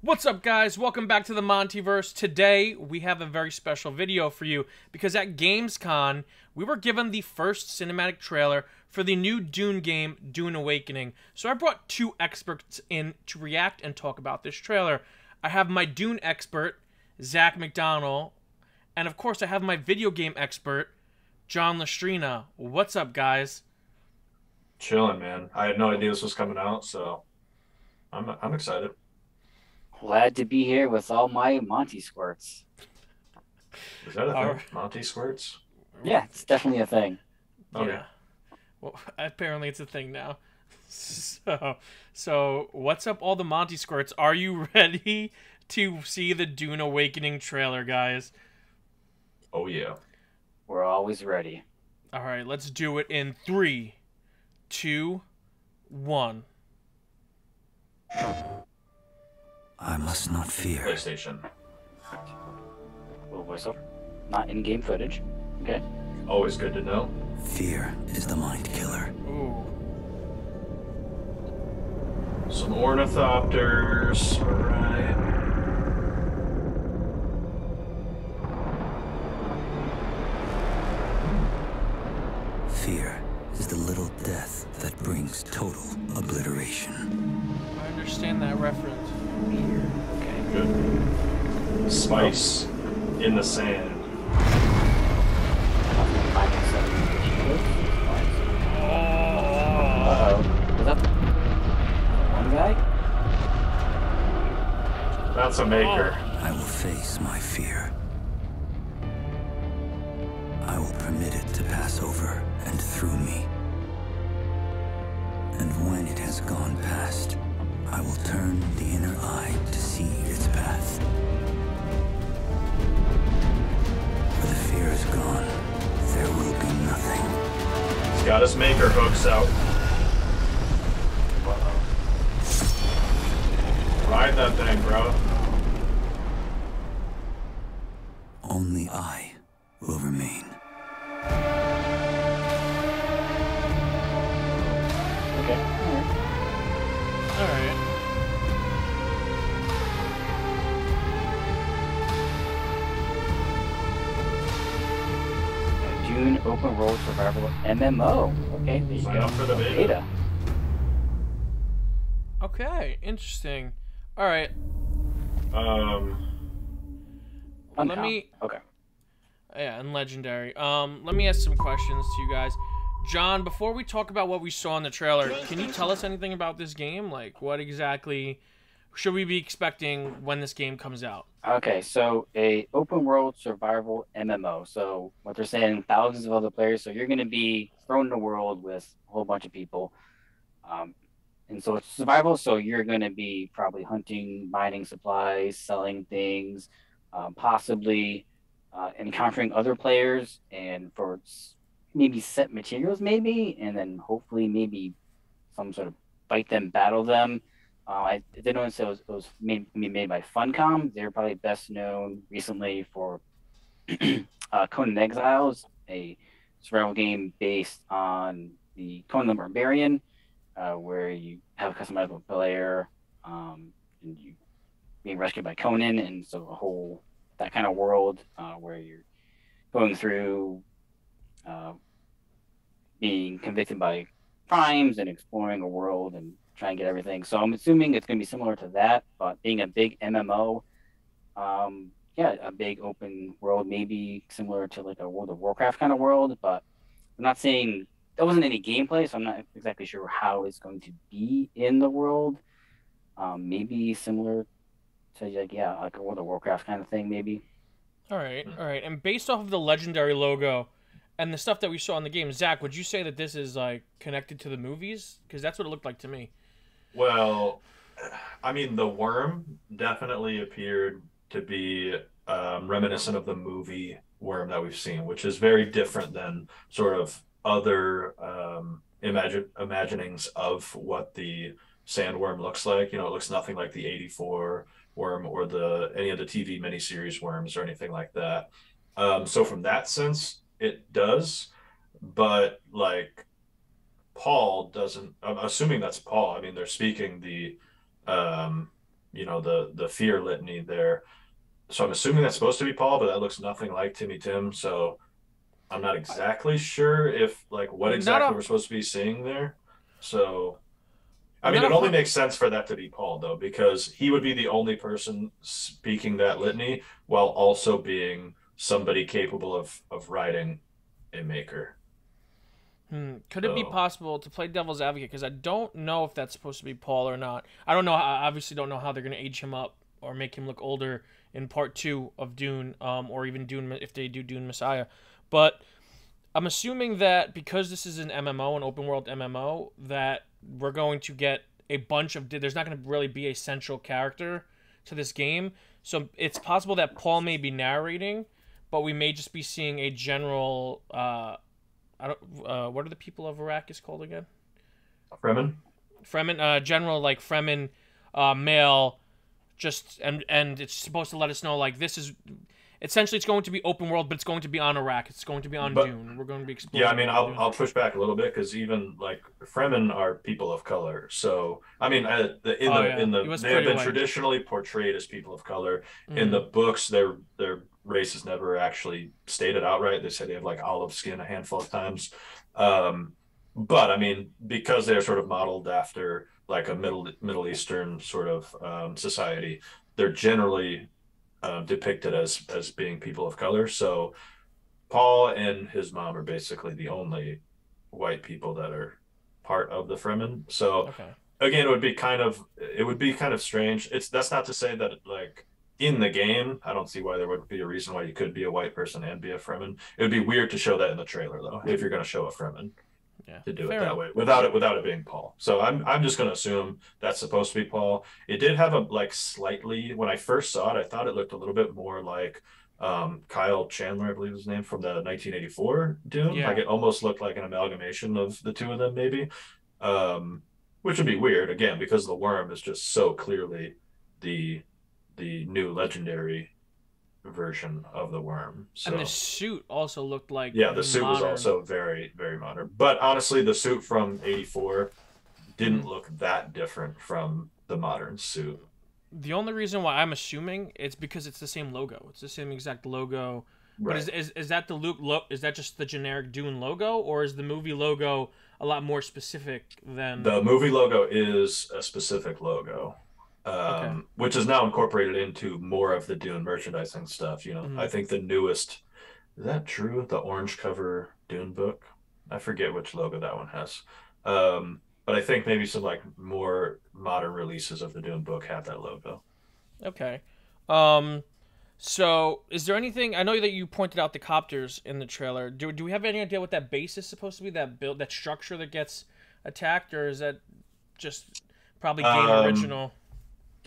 What's up, guys? Welcome back to the MontyVerse. Today, we have a very special video for you because at gamescom, we were given the first cinematic trailer for the new Dune game, Dune Awakening. So I brought two experts in to react and talk about this trailer. I have my Dune expert, Zack McDonald, and of course I have my video game expert, John Lastrina. What's up, guys? Chilling, man. I had no idea this was coming out, so I'm excited. Glad to be here with all my Monty squirts. Is that a All thing? right. Monty squirts? Yeah, it's definitely a thing. Okay. Yeah. Well, apparently it's a thing now. So what's up, all the Monty squirts? Are you ready to see the Dune Awakening trailer, guys? Oh yeah. We're always ready. All right, let's do it in 3, 2, 1. I must not fear. PlayStation. Little voiceover. Not in-game footage. Okay. Always good to know. Fear is the mind killer. Ooh. Some ornithopters. Alright. Fear is the little death that brings total obliteration. I understand that reference. Weird. Okay. Good. Spice in the sand. Uh-oh. Was that one guy? That's a maker. I will face my fear. I will permit it to pass over and through me. And when it has gone past, I will turn the inner eye to see its path. For the fear is gone, there will be nothing. He's got his maker hooks out. Ride that thing, bro. Only I will remain. Okay. All right. Dune Open World Survival MMO. Okay, there you Sign go. up for the beta. Okay, interesting. All right. Let Funcom. me. Okay. Yeah, and legendary. Let me ask some questions to you guys. John, before we talk about what we saw in the trailer, can you tell us anything about this game? Like, what exactly should we be expecting when this game comes out? Okay, so a open world survival MMO. So what they're saying, thousands of other players. So you're going to be thrown in a world with a whole bunch of people. And so it's survival. So you're going to be probably hunting, mining supplies, selling things, possibly encountering other players, and for maybe set materials, maybe, and then hopefully maybe some sort of fight them, battle them. I did notice it was made by Funcom. They're probably best known recently for Conan Exiles, a survival game based on the Conan the Barbarian, where you have a customizable player, and you being rescued by Conan, and so a whole that kind of world where you're going through being convicted by crimes and exploring a world and trying to get everything. So I'm assuming it's going to be similar to that, but being a big MMO, yeah, a big open world, maybe similar to like a World of Warcraft kind of world. But I'm not saying there wasn't any gameplay, so I'm not exactly sure how it's going to be in the world. Maybe similar to like, yeah, like a World of Warcraft kind of thing, maybe. All right, all right. And based off of the legendary logo and the stuff that we saw in the game, Zach, would you say that this is like connected to the movies? Because that's what it looked like to me. Well, I mean, the worm definitely appeared to be reminiscent of the movie worm that we've seen, which is very different than sort of other imaginings of what the sandworm looks like. You know, it looks nothing like the '84 worm or the any of the TV miniseries worms or anything like that. So from that sense, it does, but like Paul doesn't. I'm assuming that's Paul. I mean, they're speaking the the fear litany there. So I'm assuming that's supposed to be Paul, but that looks nothing like Timmy Tim. So I'm not exactly sure if like what Not exactly a we're supposed to be seeing there. So I I'm mean, not it a only hun- makes sense for that to be Paul though, because he would be the only person speaking that litany while also being somebody capable of writing a maker. Could it be So possible to play devil's advocate? Because I don't know if that's supposed to be Paul or not. I don't know. I obviously don't know how they're going to age him up or make him look older in part two of Dune, or even Dune if they do Dune Messiah. But I'm assuming that because this is an MMO, an open world MMO, that we're going to get a bunch of. There's not going to really be a central character to this game, so it's possible that Paul may be narrating, but we may just be seeing a general. I don't. What are the people of Arrakis called again? Fremen? Fremen. General like Fremen, male. Just and it's supposed to let us know like this is essentially it's going to be open world, but it's going to be on Arrakis. It's going to be on But Dune. We're going to be yeah, I exploring mean, around I'll Dune. I'll push back a little bit because even like Fremen are people of color. So I mean, in Oh the yeah, in he the was they have pretty been white. traditionally portrayed as people of color. In the Mm. books, their race is never actually stated outright. They say they have like olive skin a handful of times. Um, but I mean, because they're sort of modeled after like a Middle Eastern sort of society, they're generally depicted as being people of color. So Paul and his mom are basically the only white people that are part of the Fremen. So Okay. again, it would be kind of strange. That's not to say that like in the game, I don't see why there would be a reason why you could be a white person and be a Fremen. It would be weird to show that in the trailer though, if you're going to show a Fremen Yeah. to do it Fair that enough. way without it being Paul. So I'm just going to assume that's supposed to be Paul. It did have a like slightly when I first saw it, I thought it looked a little bit more like Kyle Chandler, I believe his name from the 1984 Dune. Like Yeah. it almost looked like an amalgamation of the two of them, maybe. Um, which would be weird again because the worm is just so clearly the the new legendary version of the worm. And the So suit also looked like yeah, the suit was modern. also very, very modern. But honestly, the suit from '84 didn't Mhm. look that different from the modern suit. The only reason why I'm assuming it's because it's the same logo. It's the same exact logo. But Right. is that the is that just the generic Dune logo, or is the movie logo a lot more specific than? The movie logo is a specific logo, Okay. which is now incorporated into more of the Dune merchandising stuff. I Mhm. think the newest, is that true? The orange cover Dune book? I forget which logo that one has. But I think maybe some like more modern releases of the Dune book have that logo. Okay. Um. So, is there anything? I know that you pointed out the copters in the trailer. Do we have any idea what that base is supposed to be? That build, that structure that gets attacked, or is that just probably game Um, original?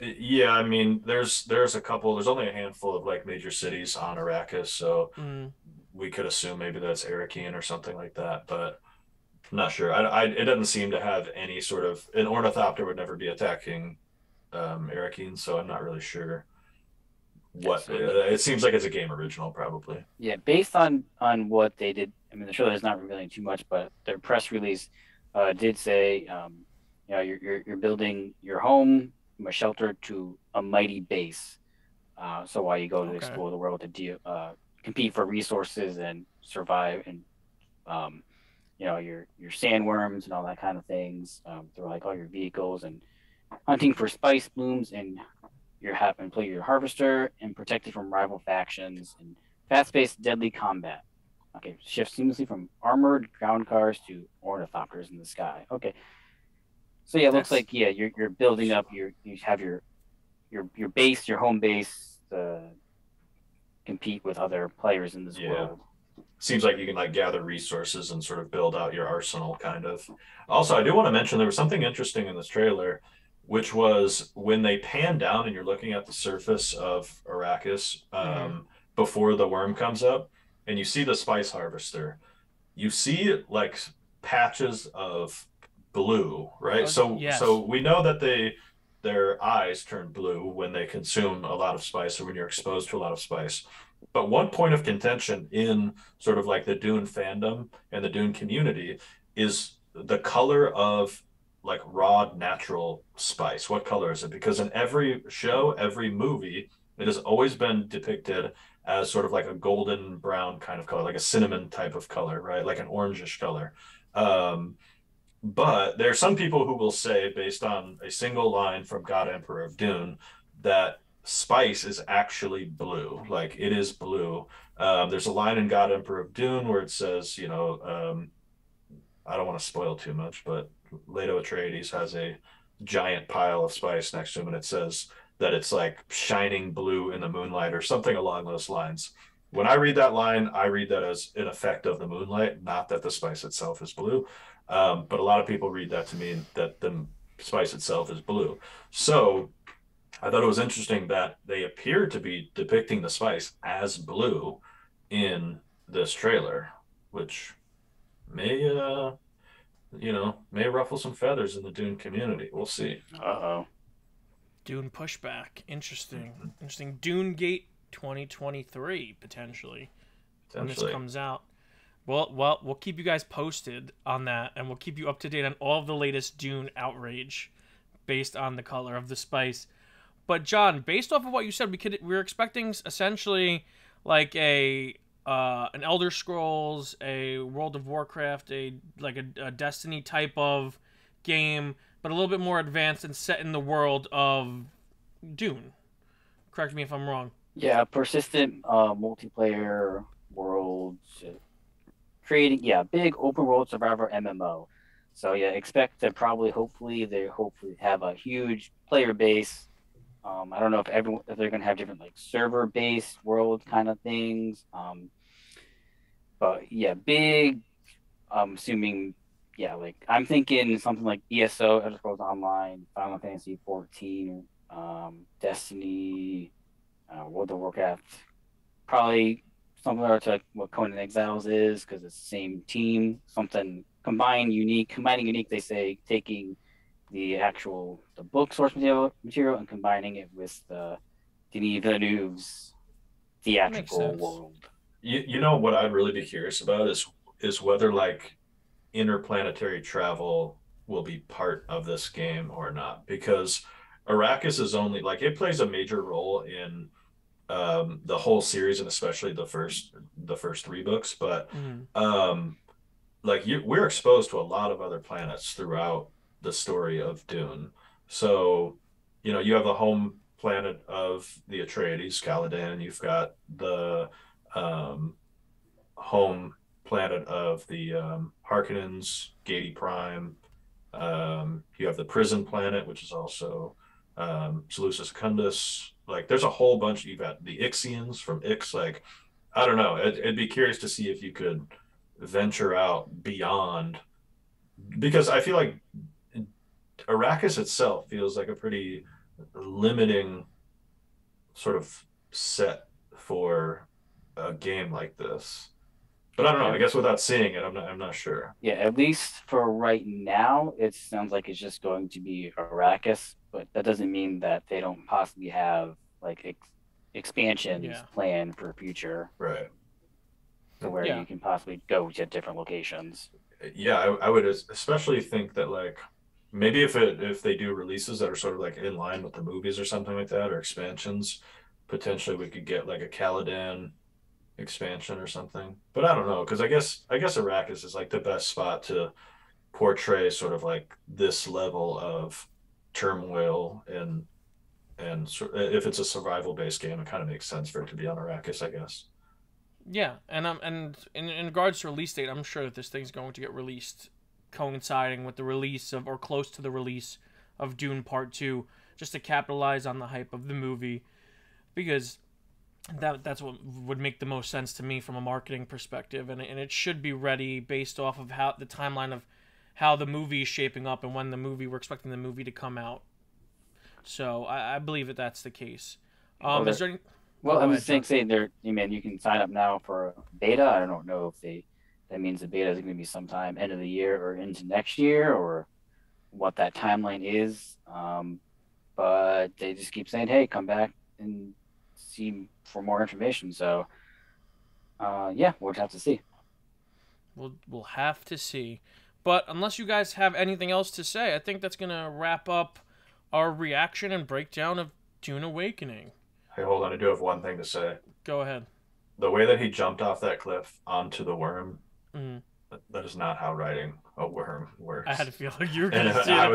yeah, I mean, there's a couple. There's only a handful of like major cities on Arrakis, so Mm, we could assume maybe that's Arakian or something like that. But I'm not sure. It doesn't seem to have any sort of an ornithopter would never be attacking Arakian, so I'm not really sure Yeah, what. so It seems like it's a game original, probably. yeah, based on what they did, I mean, the trailer is not revealing too much, but their press release did say, you're building your home from a shelter to a mighty base. So while you go to okay. explore the world to compete for resources and survive, and your sandworms and all that kind of things, through like all your vehicles and hunting for spice blooms, and you're having to play your harvester and protected from rival factions and fast-paced deadly combat. Okay, shift seamlessly from armored ground cars to ornithopters in the sky. Okay, so yeah, it looks That's like yeah, you're building up. You have your base, your home base, to compete with other players in this Yeah. world. Seems like you can like gather resources and sort of build out your arsenal kind of. Also, I do want to mention there was something interesting in this trailer, which was when they pan down and you're looking at the surface of Arrakis mm, before the worm comes up, and you see the spice harvester. You see like patches of blue, right? So yes. we know that their eyes turn blue when they consume a lot of spice or when you're exposed to a lot of spice. But one point of contention in sort of like the Dune fandom and the Dune community is the color of like raw natural spice? What color is it? Because in every show, every movie, it has always been depicted as sort of like a golden brown kind of color, like a cinnamon type of color, right? Like an orangish color. Um, but there are some people who will say, based on a single line from God Emperor of Dune, that spice is actually blue. Like it is blue. There's a line in God Emperor of Dune where it says, I don't want to spoil too much, but Leto Atreides has a giant pile of spice next to him, and it says that it's like shining blue in the moonlight or something along those lines. When I read that line, I read that as an effect of the moonlight, not that the spice itself is blue. But a lot of people read that to mean that the spice itself is blue. So I thought it was interesting that they appear to be depicting the spice as blue in this trailer, which may may ruffle some feathers in the Dune community. We'll see. Uh-oh. Dune pushback. Interesting. Dune Gate 2023 potentially when this comes out. Well, we'll keep you guys posted on that, and we'll keep you up to date on all of the latest Dune outrage based on the color of the spice. But John, based off of what you said, we're expecting essentially like an Elder Scrolls, a World of Warcraft, a Destiny type of game, but a little bit more advanced and set in the world of Dune. Correct me if I'm wrong. Yeah, persistent multiplayer worlds, creating big open world survivor MMO. So yeah, expect to hopefully have a huge player base. I don't know if they're gonna have different like server based world kind of things. But yeah, big. I'm assuming, like I'm thinking something like ESO, Elder Scrolls Online, Final Fantasy 14, Destiny, World of Warcraft, probably similar to like what Conan Exiles is because it's the same team. Something combining unique. They say taking the book source material and combining it with the Denis Villeneuve's theatrical world. You know what I'd really be curious about is whether like interplanetary travel will be part of this game or not, because Arrakis is only like it plays a major role in the whole series and especially the first 3 books, but we're exposed to a lot of other planets throughout the story of Dune. So, you have the home planet of the Atreides, Caladan. You've got the home planet of the Harkonnens, Gadi Prime. You have the prison planet, which is also Seleucus Secundus. Like, there's a whole bunch. You've got the Ixians from Ix. Like, I don't know. I'd be curious to see if you could venture out beyond, because I feel like Arrakis itself feels like a pretty limiting sort of set for a game like this. But I don't know. I guess without seeing it, I'm not sure. Yeah, at least for right now, it sounds like it's just going to be Arrakis, but that doesn't mean that they don't possibly have like expansions planned for future. Right. To where you can possibly go to different locations. Yeah, I would especially think that like maybe if they do releases that are sort of like in line with the movies or something like that, or expansions, potentially we could get like a Caladan expansion or something. But I don't know, because I guess Arrakis is like the best spot to portray sort of like this level of turmoil and if it's a survival based game, it kind of makes sense for it to be on Arrakis, I guess. Yeah, and in regards to release date, I'm sure that this thing's going to get released coinciding with the release of, or close to the release of Dune Part 2, just to capitalize on the hype of the movie, because that's what would make the most sense to me from a marketing perspective, and it should be ready based off of how the timeline of how the movie is shaping up and when we're expecting the movie to come out. So I believe that that's the case. Is there any... Well, I was saying you can sign up now for a beta. I don't know if that means the beta is going to be sometime end of the year or into next year, or what that timeline is. But they just keep saying, "Hey, come back and see for more information." So, we'll have to see. We'll have to see. But unless you guys have anything else to say, I think that's going to wrap up our reaction and breakdown of Dune Awakening. Hey, hold on. I do have one thing to say. Go ahead. The way that he jumped off that cliff onto the worm, Mm. that is not how riding a worm works. I had to feel like you were going to And say I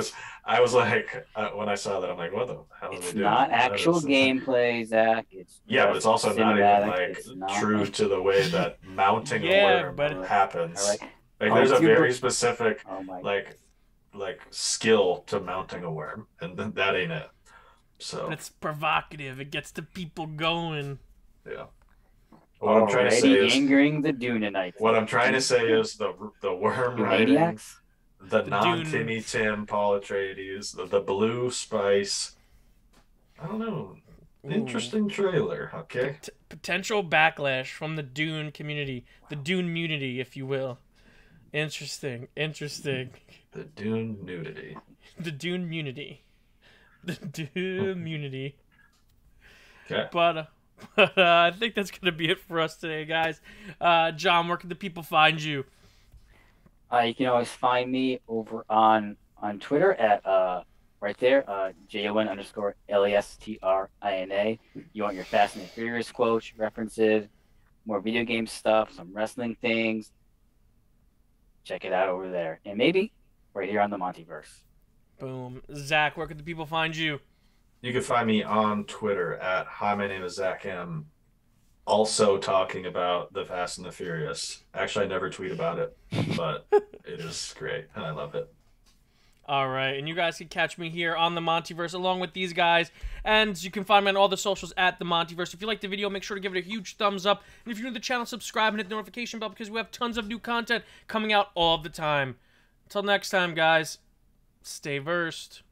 was like, when I saw that, I'm like, what the hell are It's they doing? not actual gameplay, Zach. It's Yeah, but it's also not even like true like... to the way that mounting Yeah, a worm but happens. All right. Like there's a Oh, very specific Oh my. like skill to mounting a worm, and that ain't it. So But it's provocative. It gets the people going. yeah. What I'm trying to say is angering the Dunanites. what I'm trying to say is the worm riding, Maniacs? the The non-Timmy Tim Paul Atreides, the blue spice. I don't know. Interesting trailer. Okay. Potential backlash from the Dune community, the Dune munity, if you will. Interesting. The Dune nudity. The Dune munity. The Dune munity. Okay. But I think that's going to be it for us today, guys. John, where can the people find you? You can always find me over on Twitter at right there, JON_LASTRINA. You want your Fast and the Furious quotes, references, more video game stuff, some wrestling things. Check it out over there. And maybe right here on the MontyVerse. Boom. Zach, where can the people find you? You can find me on Twitter at hi, my name is Zack M. Also talking about the Fast and the Furious. Actually, I never tweet about it, but it is great and I love it. All right, and you guys can catch me here on the MontyVerse along with these guys, and you can find me on all the socials at the MontyVerse. If you like the video, make sure to give it a huge thumbs up, and if you're new to the channel, subscribe and hit the notification bell because we have tons of new content coming out all the time. Until next time, guys, stay versed.